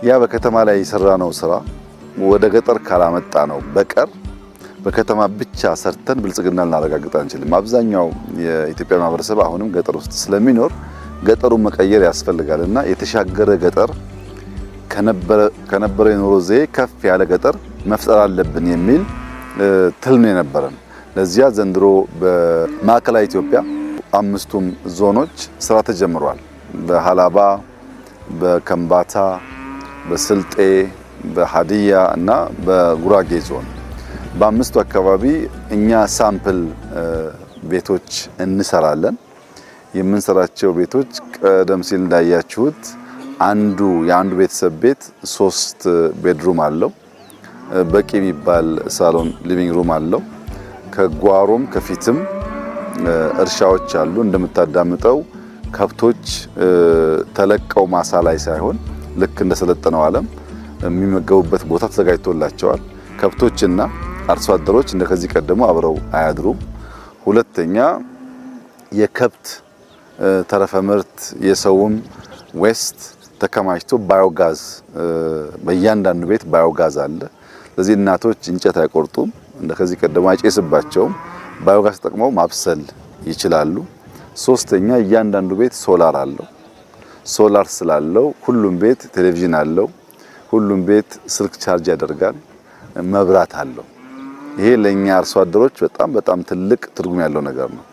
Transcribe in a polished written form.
ያ በከተማ ላይ የሰራነው ስራ ወደ ገጠር ካላመጣ ነው በቀር በከተማ ብቻ ሰርተን ብልጽግና ልናረጋግጥ አንችልም። አብዛኛው የኢትዮጵያ ማህበረሰብ አሁንም ገጠር ውስጥ ስለሚኖር ገጠሩን መቀየር ያስፈልጋልና የተሻገረ ገጠር ከነበረ የኑሮ ዘዬ ከፍ ያለ ገጠር መፍጠር አለብን የሚል ትልም የነበረን። ለዚያ ዘንድሮ በማዕከላዊ ኢትዮጵያ አምስቱም ዞኖች ስራ ተጀምሯል። በሃላባ፣ በከምባታ፣ በስልጤ፣ በሃዲያ እና በጉራጌ ዞን በአምስቱ አካባቢ እኛ ሳምፕል ቤቶች እንሰራለን። የምንሰራቸው ቤቶች ቀደም ሲል እንዳያችሁት የአንዱ ቤተሰብ ቤት 3 ቤድሩም አለው። በቂ የሚባል ሳሎን ሊቪንግ ሩም አለው። ከጓሮም ከፊትም እርሻዎች አሉ። እንደምታዳምጠው ከብቶች ተለቀው ማሳ ላይ ሳይሆን ልክ እንደሰለጠነው ዓለም የሚመገቡበት ቦታ ተዘጋጅቶላቸዋል። ከብቶችና አርሶ አደሮች እንደከዚህ ቀደሙ አብረው አያድሩም። ሁለተኛ የከብት ተረፈ ምርት የሰውም ዌስት ተከማችቶ ባዮጋዝ በእያንዳንዱ ቤት ባዮጋዝ አለ። ስለዚህ እናቶች እንጨት አይቆርጡም፣ እንደከዚህ ቀደሙ አይጨስባቸውም። ባዮጋዝ ተጠቅመው ማብሰል ይችላሉ። ሶስተኛ እያንዳንዱ ቤት ሶላር አለው። ሶላር ስላለው ሁሉም ቤት ቴሌቪዥን አለው። ሁሉም ቤት ስልክ ቻርጅ ያደርጋል፣ መብራት አለው። ይሄ ለኛ አርሶ አደሮች በጣም ትልቅ ትርጉም ያለው ነገር ነው።